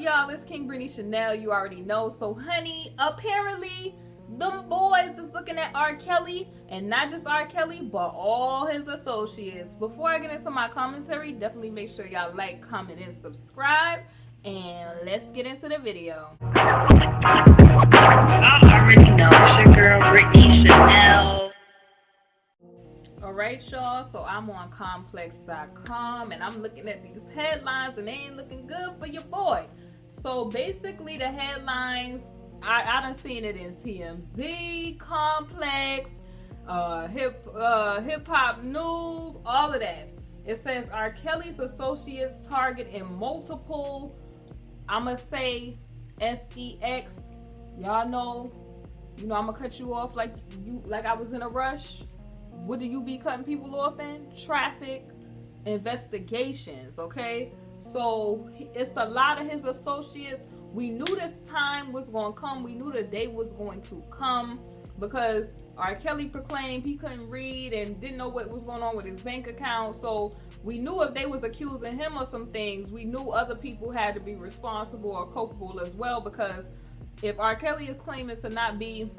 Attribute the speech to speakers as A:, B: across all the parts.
A: y'all? It's KingBritneyChanel. You already know. So, honey, apparently them boys is looking at R. Kelly, and not just R. Kelly, but all his associates. Before I get into my commentary, definitely make sure y'all like, comment, and subscribe. And let's get into the video.
B: I already know it's your girl Britney Chanel.
A: Alright, y'all, so I'm on complex.com and I'm looking at these headlines and they ain't looking good for your boy. So basically the headlines, I done seen it in TMZ, Complex, hip hop news, all of that. It says R. Kelly's associates target in multiple, I'ma say sex. Y'all know, I'ma cut you off like I was in a rush. What do you be cutting people off in? Traffic investigations, okay? So it's a lot of his associates. We knew this time was going to come. We knew the day was going to come because R. Kelly proclaimed he couldn't read and didn't know what was going on with his bank account. So we knew if they was accusing him of some things, we knew other people had to be responsible or culpable as well, because if R. Kelly is claiming to not be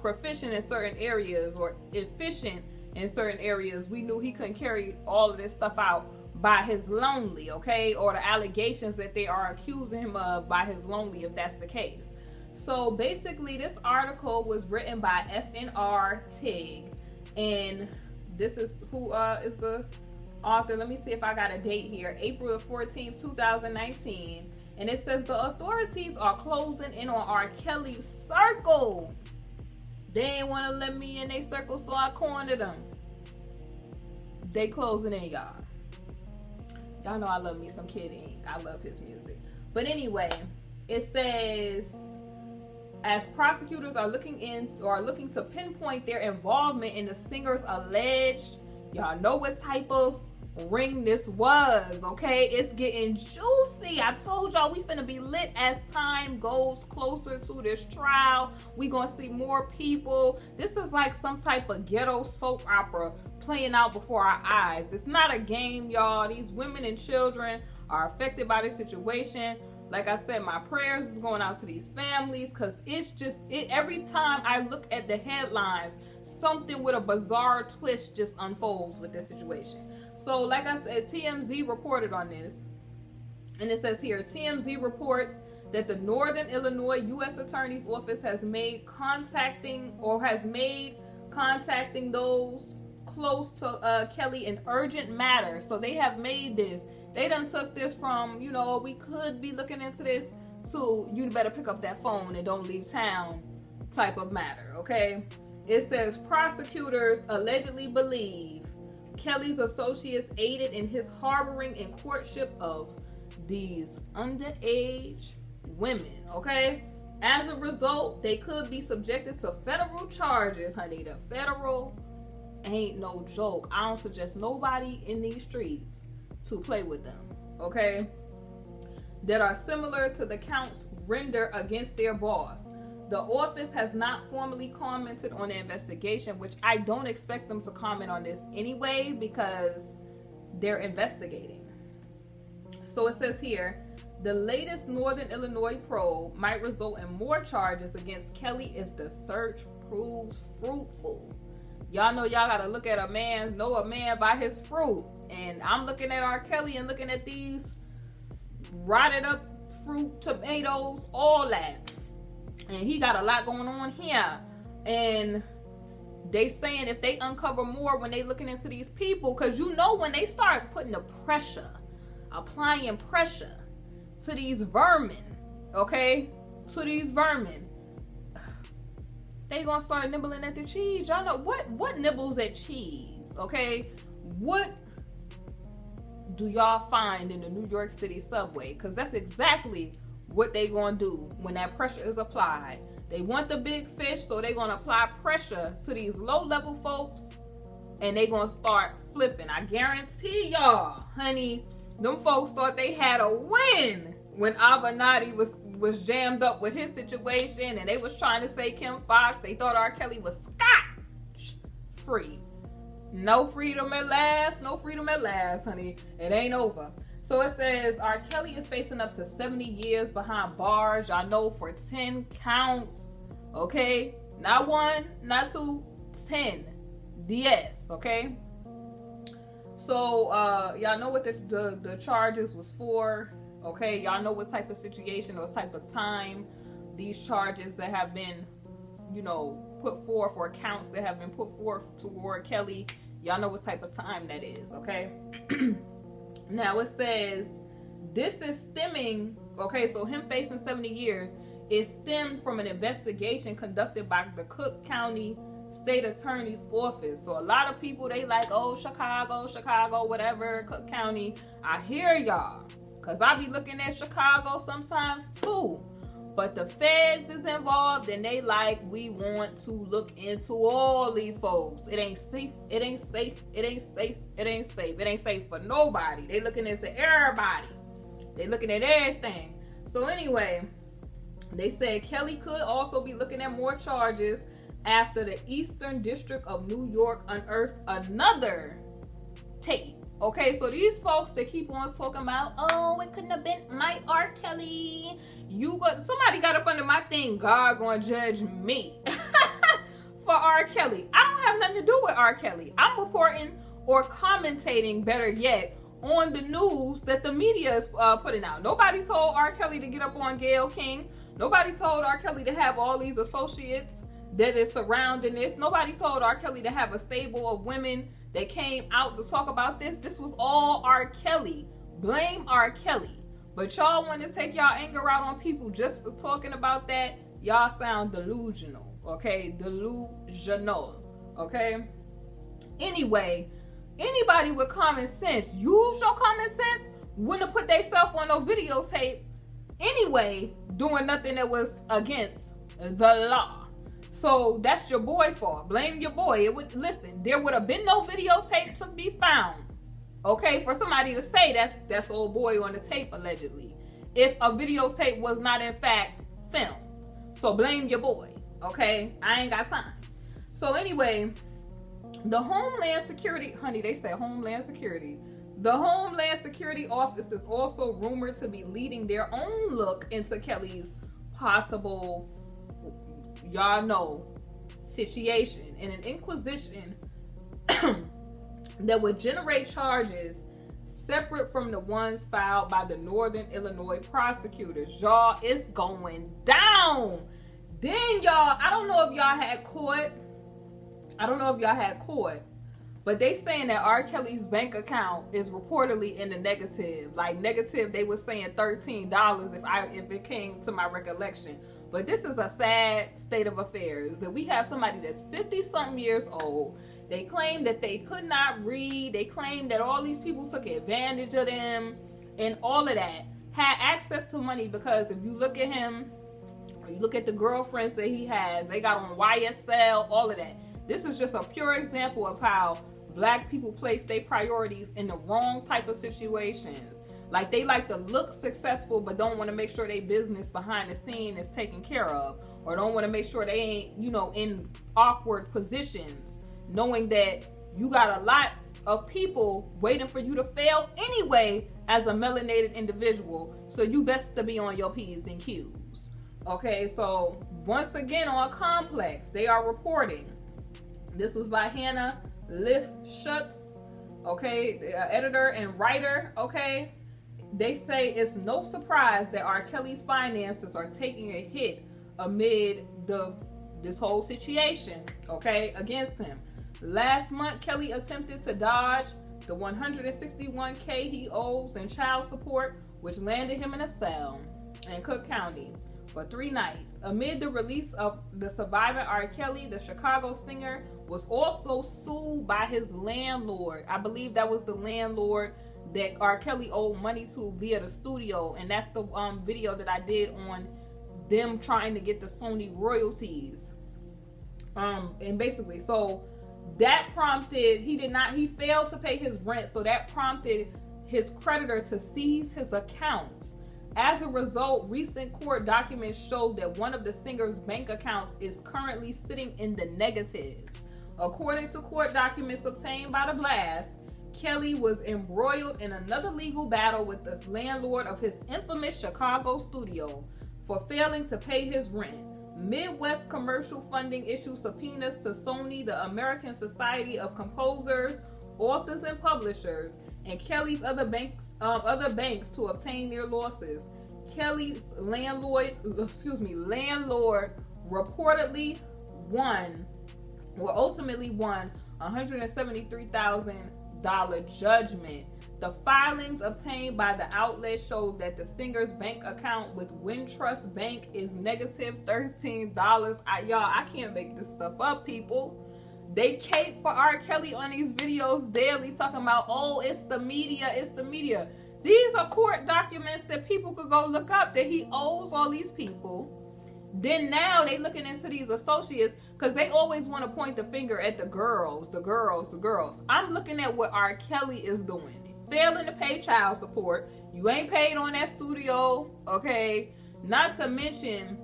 A: proficient in certain areas or efficient in certain areas, we knew he couldn't carry all of this stuff out by his lonely, okay? Or the allegations that they are accusing him of by his lonely, if that's the case. So basically this article was written by FNR Tig, and this is who is the author. Let me see if I got a date here. April 14th, 2019. And it says the authorities are closing in on R. Kelly's circle. They ain't want to let me in their circle, so I cornered them. They closing in, y'all. Y'all know I love me some Kid Ink. I love his music. But anyway, it says, as prosecutors are looking to pinpoint their involvement in the singer's alleged, y'all know what type of ring this was, okay? It's getting juicy. I told y'all we finna be lit as time goes closer to this trial. We gonna see more people. This is like some type of ghetto soap opera playing out before our eyes. It's not a game, y'all. These women and children are affected by this situation. Like I said, my prayers is going out to these families, because it's just, every time I look at the headlines, something with a bizarre twist just unfolds with this situation. So like I said, TMZ reported on this, and it says here, TMZ reports that the Northern Illinois U.S. Attorney's Office has made contacting those close to Kelly an urgent matter. So they have made this. They done took this from, we could be looking into this, to you better pick up that phone and don't leave town type of matter, okay? It says prosecutors allegedly believe Kelly's associates aided in his harboring and courtship of these underage women, okay? As a result, they could be subjected to federal charges, honey. The federal ain't no joke. I don't suggest nobody in these streets to play with them, okay? That are similar to the counts rendered against their boss. The office has not formally commented on the investigation, which I don't expect them to comment on this anyway, because they're investigating. So it says here, the latest Northern Illinois probe might result in more charges against Kelly if the search proves fruitful. Y'all know y'all gotta look at a man by his fruit. And I'm looking at R. Kelly and looking at these rotted up fruit, tomatoes, all that. And he got a lot going on here. And they saying if they uncover more when they looking into these people, because when they start putting the pressure, applying pressure to these vermin, okay? To these vermin, they gonna start nibbling at the cheese. Y'all know what nibbles at cheese, okay? What do y'all find in the New York City subway? Because that's exactly what they gonna do when that pressure is applied. They want the big fish, so they gonna apply pressure to these low-level folks, and they gonna start flipping. I guarantee y'all, honey, them folks thought they had a win when Avenatti was jammed up with his situation, and they was trying to say Kim Fox. They thought R. Kelly was scotch free. No freedom at last, honey. It ain't over. So it says R. Kelly is facing up to 70 years behind bars, y'all know, for 10 counts. Okay? Not 1, not 2, 10. DS, okay? So y'all know what the charges was for. Okay, y'all know what type of situation or type of time these charges that have been, you know, put forth, or counts that have been put forth toward Kelly. Y'all know what type of time that is, okay? Now it says this is stemming, okay, so him facing 70 years is stemmed from an investigation conducted by the Cook County State Attorney's Office. So a lot of people, they like, oh, Chicago, whatever, Cook County. I hear y'all, because I be looking at Chicago sometimes too. But the feds is involved, and they like, we want to look into all these folks. It ain't safe, it ain't safe, it ain't safe, it ain't safe. It ain't safe for nobody. They looking into everybody. They looking at everything. So anyway, they said Kelly could also be looking at more charges after the Eastern District of New York unearthed another tape. Okay, so these folks that keep on talking about, oh, it couldn't have been my R. Kelly. Somebody got up under my thing, God gonna judge me for R. Kelly. I don't have nothing to do with R. Kelly. I'm reporting or commentating, better yet, on the news that the media is putting out. Nobody told R. Kelly to get up on Gayle King. Nobody told R. Kelly to have all these associates that is surrounding this. Nobody told R. Kelly to have a stable of women that came out to talk about this. This was all R. Kelly. Blame R. Kelly. But y'all want to take y'all anger out on people just for talking about that. Y'all sound delusional, okay? Delusional, okay? Anyway, anybody with common sense, use your common sense, wouldn't have put themselves on no videotape anyway, doing nothing that was against the law. So that's your boy fault. Blame your boy. Listen, there would have been no videotape to be found. Okay, for somebody to say that's old boy on the tape allegedly, if a videotape was not in fact filmed. So blame your boy. Okay, I ain't got time. So anyway, the Homeland Security, honey, they said Homeland Security. The Homeland Security Office is also rumored to be leading their own look into Kelly's possible, y'all know, situation in an inquisition that would generate charges separate from the ones filed by the Northern Illinois prosecutors. Y'all, it's going down. Then y'all, I don't know if y'all had caught, but they saying that R. Kelly's bank account is reportedly in the negative. Like negative, they were saying $13 if it came to my recollection. But this is a sad state of affairs that we have somebody that's 50-something years old. They claim that they could not read. They claim that all these people took advantage of them and all of that. Had access to money because if you look at him, or you look at the girlfriends that he has, they got on YSL, all of that. This is just a pure example of how black people place their priorities in the wrong type of situations. Like they like to look successful but don't want to make sure their business behind the scene is taken care of, or don't want to make sure they ain't, in awkward positions, knowing that you got a lot of people waiting for you to fail anyway as a melanated individual, so you best to be on your P's and Q's. Okay, so once again on Complex, they are reporting. This was by Hannah Lifshutz, okay, the editor and writer, okay. They say it's no surprise that R. Kelly's finances are taking a hit amid this whole situation, okay, against him. Last month, Kelly attempted to dodge the $161K he owes in child support, which landed him in a cell in Cook County for 3 nights. Amid the release of the surviving R. Kelly, the Chicago singer was also sued by his landlord. I believe that was the landlord that R. Kelly owed money to via the studio, and that's the video that I did on them trying to get the Sony royalties. And basically, so that prompted, he failed to pay his rent, so that prompted his creditor to seize his accounts. As a result, recent court documents show that one of the singer's bank accounts is currently sitting in the negatives. According to court documents obtained by The Blast, Kelly was embroiled in another legal battle with the landlord of his infamous Chicago studio for failing to pay his rent. Midwest Commercial Funding issued subpoenas to Sony, the American Society of Composers, Authors, and Publishers, and Kelly's other banks to obtain their losses. Kelly's landlord reportedly ultimately won $173,000 judgment. The filings obtained by the outlet showed that the singer's bank account with Wintrust Bank is negative $13. I can't make this stuff up, people. They cape for R. Kelly on these videos daily, talking about, oh, it's the media, it's the media. These are court documents that people could go look up, that he owes all these people. Then now they looking into these associates, because they always want to point the finger at the girls. I'm looking at what R. Kelly is doing. Failing to pay child support. You ain't paid on that studio, okay? Not to mention,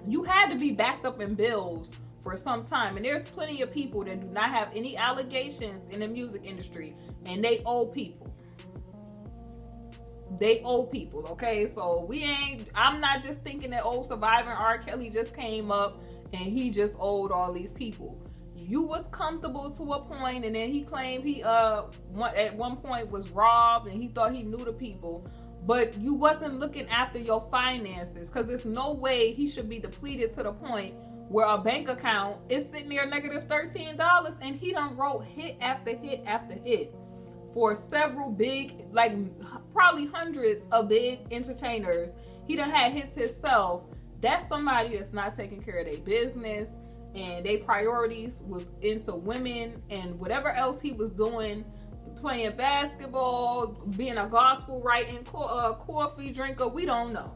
A: you had to be backed up in bills for some time. And there's plenty of people that do not have any allegations in the music industry, and they owe people. They owe people, okay? So I'm not just thinking that surviving R. Kelly just came up and he just owed all these people. You was comfortable to a point, and then he claimed he at one point was robbed and he thought he knew the people, but you wasn't looking after your finances, because there's no way he should be depleted to the point where a bank account is sitting there negative $13, and he done wrote hit after hit after hit for several big, like probably hundreds of big entertainers. He done had hits himself. That's somebody that's not taking care of their business, and their priorities was into women and whatever else he was doing, playing basketball, being a gospel writing, coffee drinker, we don't know.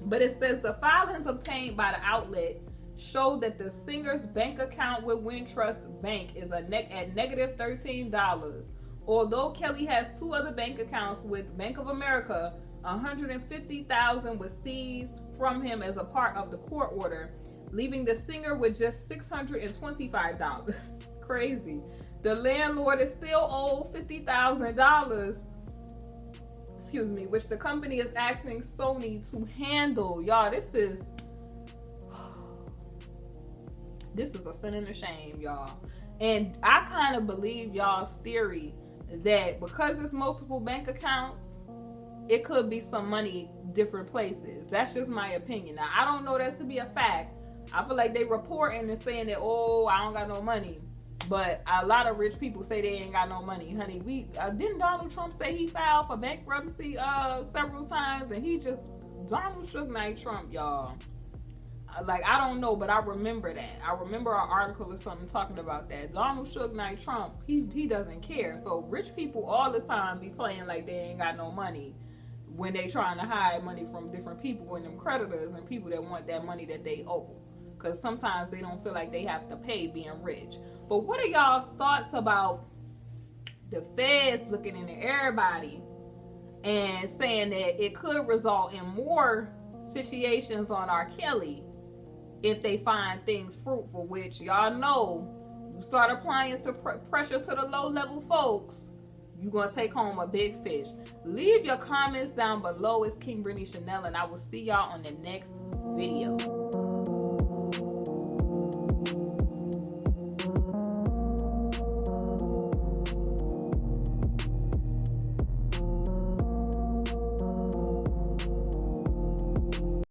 A: But it says the filings obtained by the outlet showed that the singer's bank account with Wintrust Bank is at negative $13. Although Kelly has two other bank accounts with Bank of America, $150,000 was seized from him as a part of the court order, leaving the singer with just $625. Crazy. The landlord is still owed $50,000, which the company is asking Sony to handle. Y'all, this is a sin and a shame, y'all. And I kind of believe y'all's theory that because there's multiple bank accounts, it could be some money different places. That's just my opinion. Now, I don't know that to be a fact. I feel like they reporting and saying that, oh, I don't got no money. But a lot of rich people say they ain't got no money. Honey, didn't Donald Trump say he filed for bankruptcy several times? And Donald Suge Knight Trump, y'all. I don't know, but I remember that. I remember an article or something talking about that. Donald Suge Knight Trump, he doesn't care. So rich people all the time be playing like they ain't got no money when they trying to hide money from different people and them creditors and people that want that money that they owe. Because sometimes they don't feel like they have to pay being rich. But what are y'all's thoughts about the feds looking into everybody and saying that it could result in more situations on R. Kelly if they find things fruitful, which y'all know, you start applying to pressure to the low-level folks, you're going to take home a big fish. Leave your comments down below. It's KingBritneyChanel, and I will see y'all on the next video.